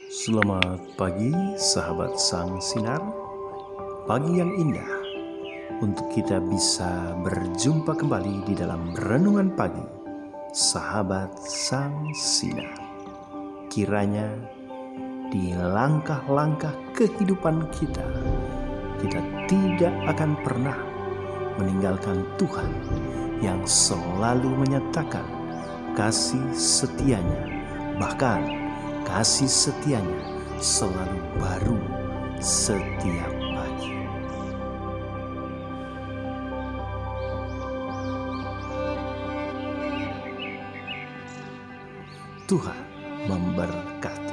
Selamat pagi sahabat Sang Sinar. Pagi yang indah untuk kita bisa berjumpa kembali di dalam renungan pagi sahabat Sang Sinar. Kiranya di langkah-langkah kehidupan kita tidak akan pernah meninggalkan Tuhan yang selalu menyatakan kasih setianya, bahkan kasih setianya selalu baru setiap pagi. Tuhan memberkati.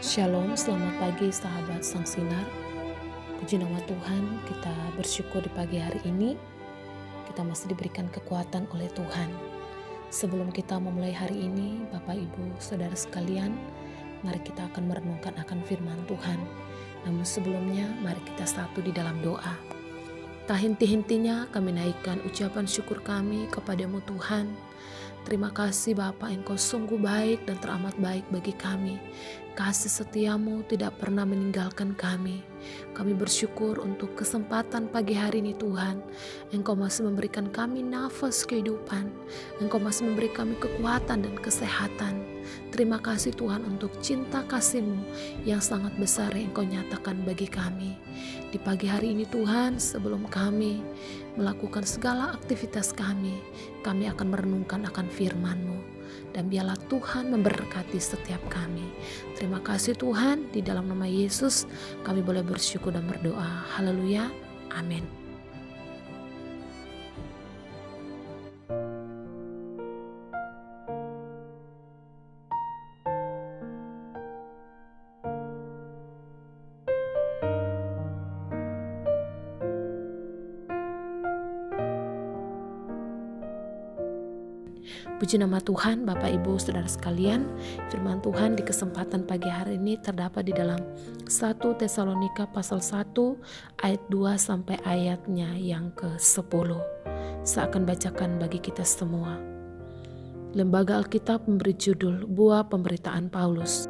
Shalom, selamat pagi sahabat Sang Sinar. Puji nama Tuhan, kita bersyukur di pagi hari ini kita masih diberikan kekuatan oleh Tuhan. Sebelum kita memulai hari ini, Bapak Ibu Saudara sekalian, mari kita akan merenungkan akan firman Tuhan. Namun sebelumnya, mari kita satu di dalam doa. Tak henti-hentinya kami naikkan ucapan syukur kami kepadamu Tuhan. Terima kasih Bapa, Engkau sungguh baik dan teramat baik bagi kami. Kasih setiamu tidak pernah meninggalkan kami. Kami bersyukur untuk kesempatan pagi hari ini Tuhan. Engkau masih memberikan kami nafas kehidupan. Engkau masih memberi kami kekuatan dan kesehatan. Terima kasih Tuhan untuk cinta kasih-Mu yang sangat besar yang Engkau nyatakan bagi kami. Di pagi hari ini Tuhan, sebelum kami melakukan segala aktivitas kami akan merenungkan akan firman-Mu. Dan biarlah Tuhan memberkati setiap kami. Terima kasih Tuhan, di dalam nama Yesus kami boleh bersyukur dan berdoa. Haleluya, amin. Puji nama Tuhan, Bapak Ibu Saudara sekalian. Firman Tuhan di kesempatan pagi hari ini terdapat di dalam 1 Tesalonika pasal 1 ayat 2 sampai ayatnya yang ke-10. Saya akan bacakan bagi kita semua. Lembaga Alkitab memberi judul Buah Pemberitaan Paulus.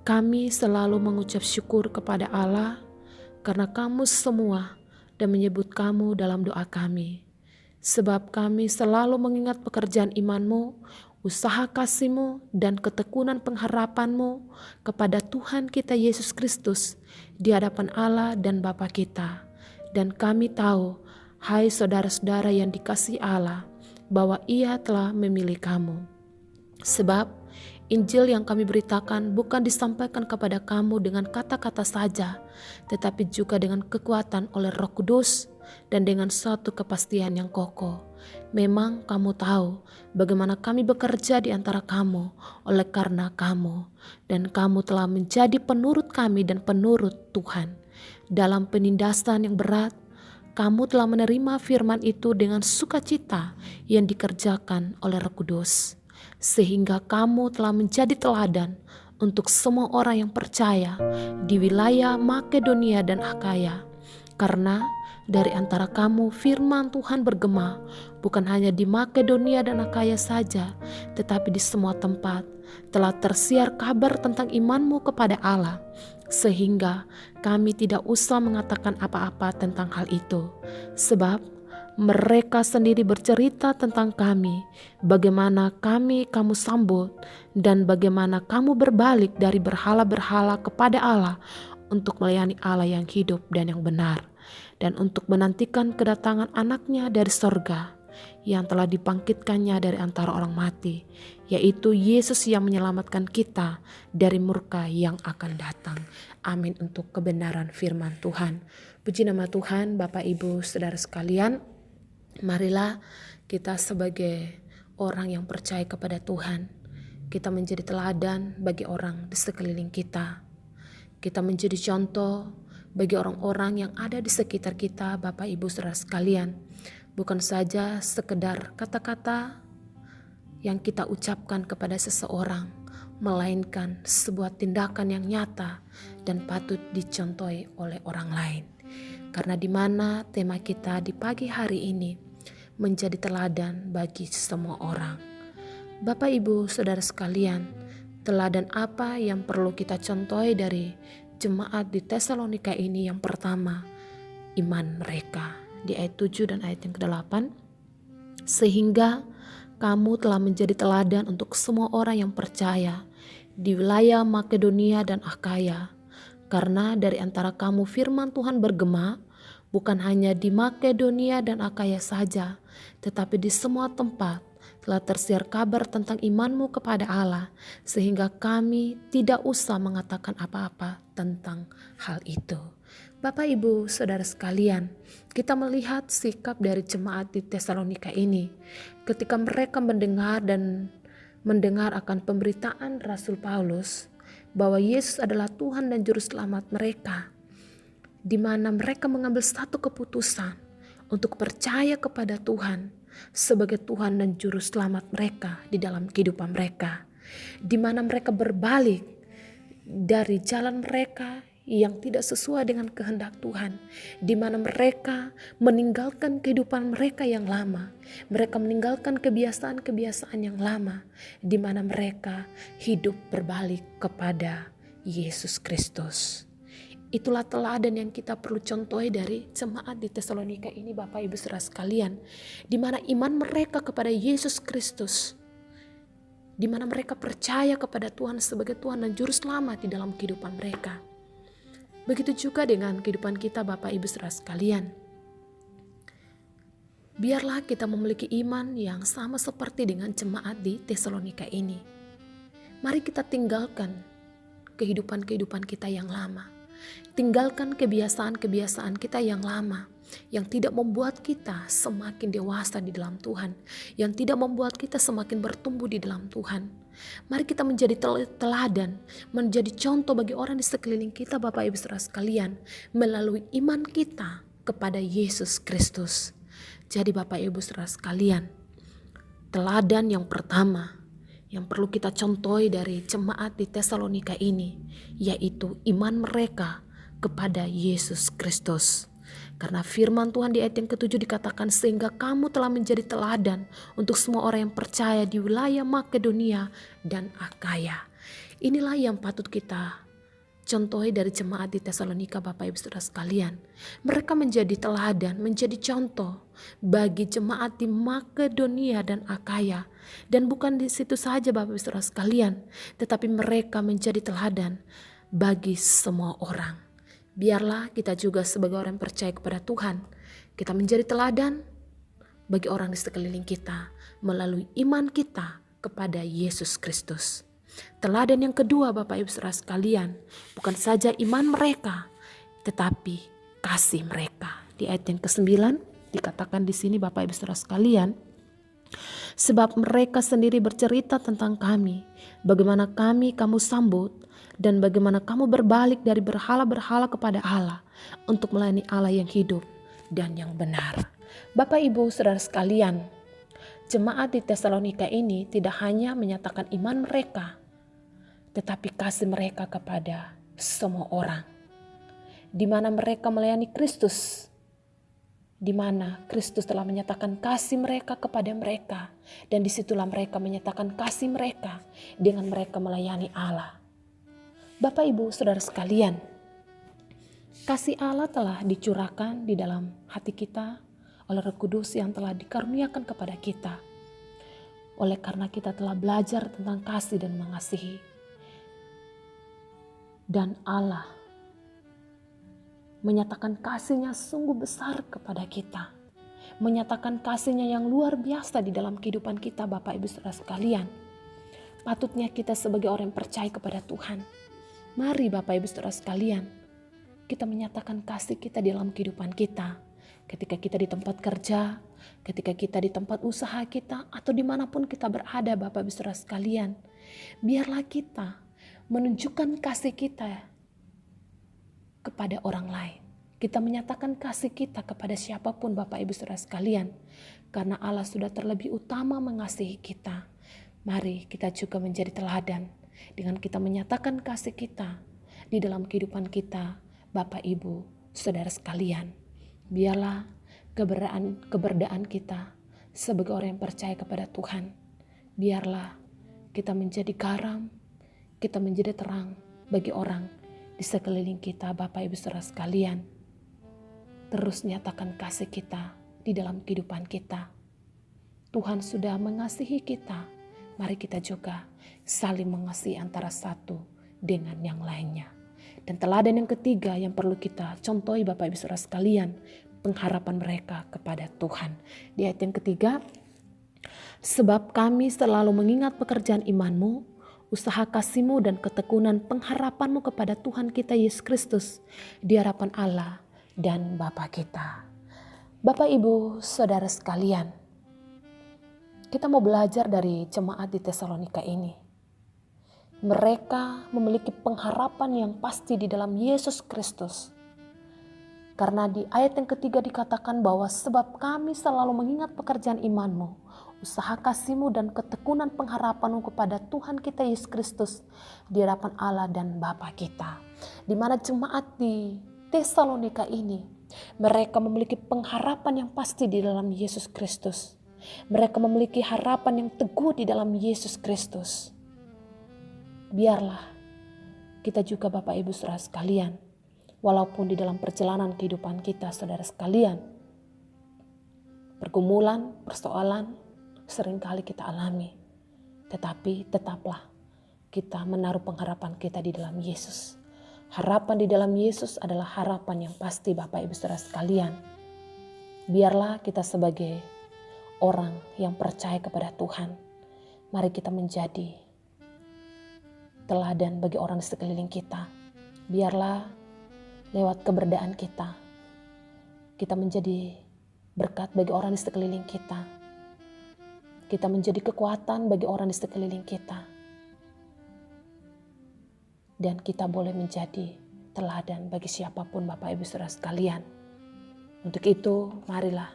Kami selalu mengucap syukur kepada Allah karena kamu semua dan menyebut kamu dalam doa kami. Sebab kami selalu mengingat pekerjaan imanmu, usaha kasihmu, dan ketekunan pengharapanmu kepada Tuhan kita Yesus Kristus di hadapan Allah dan Bapa kita. Dan kami tahu, hai saudara-saudara yang dikasihi Allah, bahwa Ia telah memilih kamu. Sebab Injil yang kami beritakan bukan disampaikan kepada kamu dengan kata-kata saja, tetapi juga dengan kekuatan oleh Roh Kudus dan dengan suatu kepastian yang kokoh. Memang kamu tahu bagaimana kami bekerja di antara kamu oleh karena kamu, dan kamu telah menjadi penurut kami dan penurut Tuhan. Dalam penindasan yang berat, kamu telah menerima firman itu dengan sukacita yang dikerjakan oleh Roh Kudus. Sehingga kamu telah menjadi teladan untuk semua orang yang percaya di wilayah Makedonia dan Akhaya. Karena dari antara kamu firman Tuhan bergema bukan hanya di Makedonia dan Akhaya saja, tetapi di semua tempat telah tersiar kabar tentang imanmu kepada Allah. Sehingga kami tidak usah mengatakan apa-apa tentang hal itu. Sebab mereka sendiri bercerita tentang kami, bagaimana kamu sambut, dan bagaimana kamu berbalik dari berhala-berhala kepada Allah untuk melayani Allah yang hidup dan yang benar, dan untuk menantikan kedatangan anaknya dari sorga, yang telah dibangkitkannya dari antara orang mati, yaitu Yesus yang menyelamatkan kita dari murka yang akan datang. Amin untuk kebenaran firman Tuhan. Puji nama Tuhan, Bapak Ibu Saudara sekalian. Marilah kita sebagai orang yang percaya kepada Tuhan, kita menjadi teladan bagi orang di sekeliling kita. Kita menjadi contoh bagi orang-orang yang ada di sekitar kita, Bapak Ibu Saudara sekalian. Bukan saja sekedar kata-kata yang kita ucapkan kepada seseorang, melainkan sebuah tindakan yang nyata dan patut dicontohi oleh orang lain. Karena di mana tema kita di pagi hari ini menjadi teladan bagi semua orang. Bapak Ibu Saudara sekalian, teladan apa yang perlu kita contohi dari jemaat di Tesalonika ini? Yang pertama, iman mereka. Di ayat 7 dan ayat yang ke-8, sehingga kamu telah menjadi teladan untuk semua orang yang percaya di wilayah Makedonia dan Akhaya. Karena dari antara kamu firman Tuhan bergema, bukan hanya di Makedonia dan Akhaya saja, tetapi di semua tempat telah tersiar kabar tentang imanmu kepada Allah, sehingga kami tidak usah mengatakan apa-apa tentang hal itu. Bapak Ibu Saudara sekalian, kita melihat sikap dari jemaat di Tesalonika ini ketika mereka mendengar akan pemberitaan Rasul Paulus bahwa Yesus adalah Tuhan dan Juru Selamat mereka, di mana mereka mengambil satu keputusan untuk percaya kepada Tuhan sebagai Tuhan dan Juru Selamat mereka di dalam kehidupan mereka, di mana mereka berbalik dari jalan mereka yang tidak sesuai dengan kehendak Tuhan, di mana mereka meninggalkan kehidupan mereka yang lama, mereka meninggalkan kebiasaan-kebiasaan yang lama, di mana mereka hidup berbalik kepada Yesus Kristus. Itulah teladan yang kita perlu contohi dari jemaat di Tesalonika ini, Bapak Ibu Saudara sekalian, di mana iman mereka kepada Yesus Kristus, di mana mereka percaya kepada Tuhan sebagai Tuhan dan Juru Selamat di dalam kehidupan mereka. Begitu juga dengan kehidupan kita, Bapak Ibu Saudara sekalian. Biarlah kita memiliki iman yang sama seperti dengan jemaat di Tesalonika ini. Mari kita tinggalkan kehidupan-kehidupan kita yang lama. Tinggalkan kebiasaan-kebiasaan kita yang lama, yang tidak membuat kita semakin dewasa di dalam Tuhan, yang tidak membuat kita semakin bertumbuh di dalam Tuhan. Mari kita menjadi teladan, menjadi contoh bagi orang di sekeliling kita, Bapak Ibu Saudara sekalian, melalui iman kita kepada Yesus Kristus. Jadi Bapak Ibu Saudara sekalian, teladan yang pertama yang perlu kita contohi dari jemaat di Tesalonika ini, yaitu iman mereka kepada Yesus Kristus. Karena firman Tuhan di ayat yang ke-7 dikatakan, sehingga kamu telah menjadi teladan untuk semua orang yang percaya di wilayah Makedonia dan Akhaya. Inilah yang patut kita contohi dari jemaat di Tesalonika, Bapak Ibu Saudara sekalian. Mereka menjadi teladan, menjadi contoh bagi jemaat di Makedonia dan Akhaya. Dan bukan di situ saja, Bapak Ibu Saudara sekalian, tetapi mereka menjadi teladan bagi semua orang. Biarlah kita juga sebagai orang yang percaya kepada Tuhan, kita menjadi teladan bagi orang di sekeliling kita melalui iman kita kepada Yesus Kristus. Teladan yang kedua, Bapak Ibu Saudara sekalian, bukan saja iman mereka, tetapi kasih mereka. Di ayat yang ke-9 dikatakan di sini, Bapak Ibu Saudara sekalian, sebab mereka sendiri bercerita tentang kami, bagaimana kamu sambut, dan bagaimana kamu berbalik dari berhala-berhala kepada Allah untuk melayani Allah yang hidup dan yang benar. Bapak Ibu Saudara sekalian, jemaat di Tesalonika ini tidak hanya menyatakan iman mereka, tetapi kasih mereka kepada semua orang, di mana mereka melayani Kristus, di mana Kristus telah menyatakan kasih mereka kepada mereka, dan disitulah mereka menyatakan kasih mereka dengan mereka melayani Allah. Bapak Ibu Saudara sekalian, kasih Allah telah dicurahkan di dalam hati kita oleh Roh Kudus yang telah dikaruniakan kepada kita. Oleh karena kita telah belajar tentang kasih dan mengasihi. Dan Allah menyatakan kasih-Nya sungguh besar kepada kita. Menyatakan kasih-Nya yang luar biasa di dalam kehidupan kita, Bapak Ibu Saudara sekalian. Patutnya kita sebagai orang yang percaya kepada Tuhan, mari Bapak Ibu Saudara sekalian, kita menyatakan kasih kita di dalam kehidupan kita. Ketika kita di tempat kerja, ketika kita di tempat usaha kita atau dimanapun kita berada Bapak Ibu Saudara sekalian. Biarlah kita menunjukkan kasih kita kepada orang lain. Kita menyatakan kasih kita kepada siapapun Bapak Ibu Saudara sekalian. Karena Allah sudah terlebih utama mengasihi kita. Mari kita juga menjadi teladan dengan kita menyatakan kasih kita di dalam kehidupan kita Bapak Ibu Saudara sekalian. Biarlah keberadaan kita sebagai orang yang percaya kepada Tuhan. Biarlah kita menjadi garam, kita menjadi terang bagi orang di sekeliling kita Bapak Ibu Saudara sekalian. Terus nyatakan kasih kita di dalam kehidupan kita. Tuhan sudah mengasihi kita. Mari kita juga saling mengasihi antara satu dengan yang lainnya. Dan teladan yang ketiga yang perlu kita contohi Bapak Ibu Saudara sekalian, pengharapan mereka kepada Tuhan. Di ayat yang ketiga, sebab kami selalu mengingat pekerjaan imanmu, usaha kasihmu dan ketekunan pengharapanmu kepada Tuhan kita Yesus Kristus di hadapan Allah dan Bapa kita. Bapak Ibu Saudara sekalian, kita mau belajar dari jemaat di Tesalonika ini. Mereka memiliki pengharapan yang pasti di dalam Yesus Kristus. Karena di ayat yang ketiga dikatakan bahwa sebab kami selalu mengingat pekerjaan imanmu, usaha kasihmu dan ketekunan pengharapanmu kepada Tuhan kita Yesus Kristus di hadapan Allah dan Bapa kita. Di mana jemaat di Tesalonika ini, mereka memiliki pengharapan yang pasti di dalam Yesus Kristus. Mereka memiliki harapan yang teguh di dalam Yesus Kristus. Biarlah kita juga Bapak Ibu Saudara sekalian, walaupun di dalam perjalanan kehidupan kita saudara sekalian, pergumulan, persoalan seringkali kita alami. Tetapi tetaplah kita menaruh pengharapan kita di dalam Yesus. Harapan di dalam Yesus adalah harapan yang pasti Bapak Ibu Saudara sekalian. Biarlah kita sebagai orang yang percaya kepada Tuhan, mari kita menjadi teladan bagi orang di sekeliling kita. Biarlah lewat keberadaan kita, kita menjadi berkat bagi orang di sekeliling kita. Kita menjadi kekuatan bagi orang di sekeliling kita. Dan kita boleh menjadi teladan bagi siapapun Bapak Ibu Saudara sekalian. Untuk itu, marilah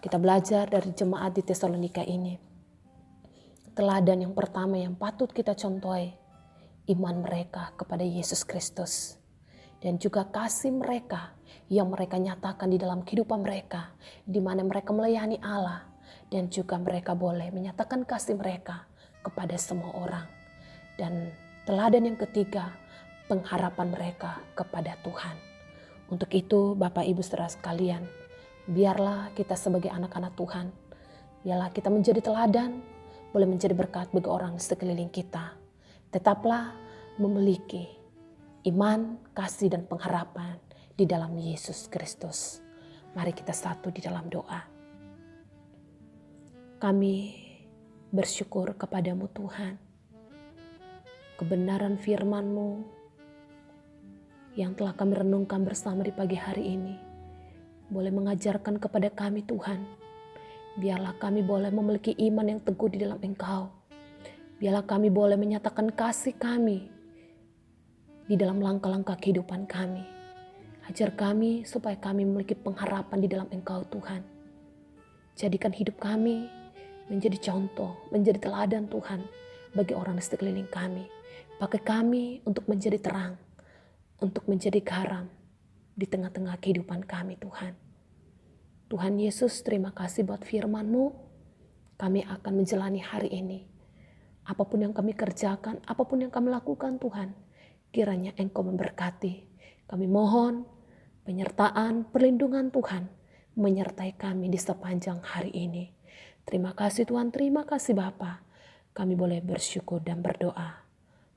kita belajar dari jemaat di Tesalonika ini. Teladan yang pertama yang patut kita contohi, iman mereka kepada Yesus Kristus. Dan juga kasih mereka yang mereka nyatakan di dalam kehidupan mereka, di mana mereka melayani Allah. Dan juga mereka boleh menyatakan kasih mereka kepada semua orang. Dan teladan yang ketiga, pengharapan mereka kepada Tuhan. Untuk itu Bapak Ibu Saudara sekalian, biarlah kita sebagai anak-anak Tuhan, biarlah kita menjadi teladan, boleh menjadi berkat bagi orang di sekeliling kita. Tetaplah memiliki iman, kasih dan pengharapan di dalam Yesus Kristus. Mari kita satu di dalam doa. Kami bersyukur kepadamu Tuhan. Kebenaran firman-Mu yang telah kami renungkan bersama di pagi hari ini boleh mengajarkan kepada kami Tuhan. Biarlah kami boleh memiliki iman yang teguh di dalam Engkau. Biarlah kami boleh menyatakan kasih kami di dalam langkah-langkah kehidupan kami. Ajar kami supaya kami memiliki pengharapan di dalam Engkau Tuhan. Jadikan hidup kami menjadi contoh, menjadi teladan Tuhan bagi orang di sekeliling kami. Pakai kami untuk menjadi terang, untuk menjadi garam di tengah-tengah kehidupan kami Tuhan. Tuhan Yesus, terima kasih buat firman-Mu. Kami akan menjalani hari ini. Apapun yang kami kerjakan, apapun yang kami lakukan Tuhan, kiranya Engkau memberkati. Kami mohon penyertaan, perlindungan Tuhan menyertai kami di sepanjang hari ini. Terima kasih Tuhan, terima kasih Bapa. Kami boleh bersyukur dan berdoa.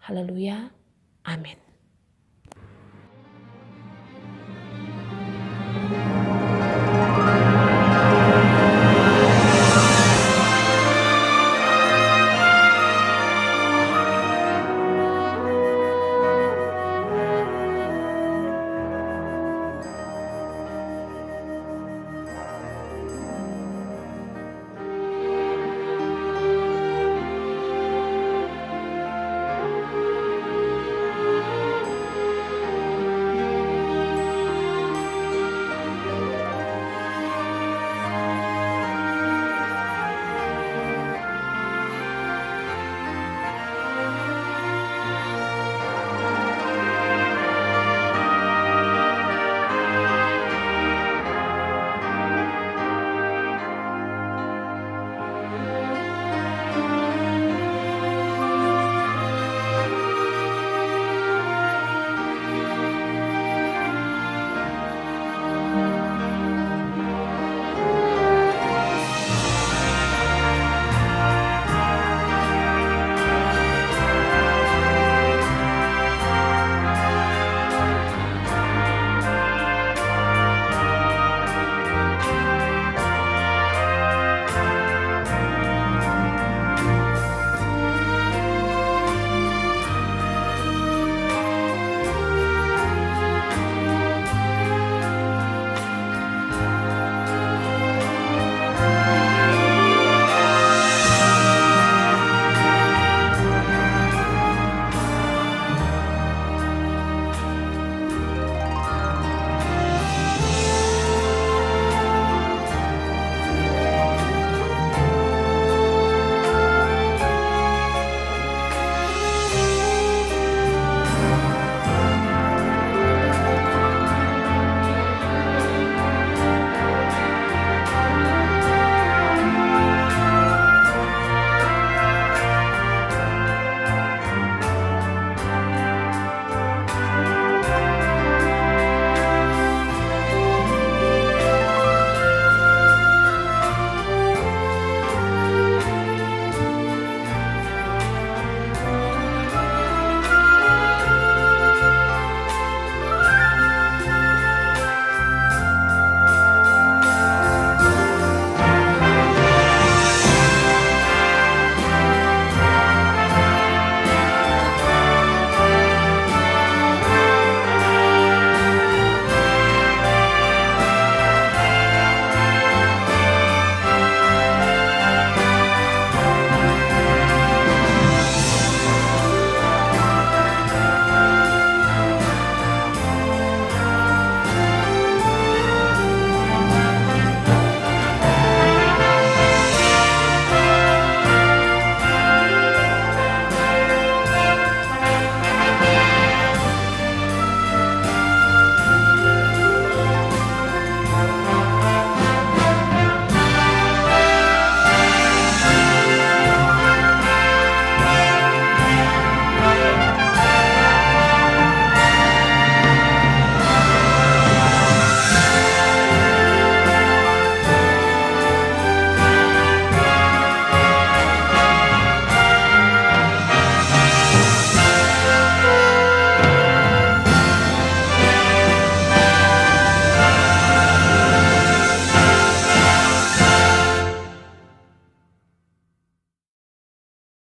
Haleluya, amin.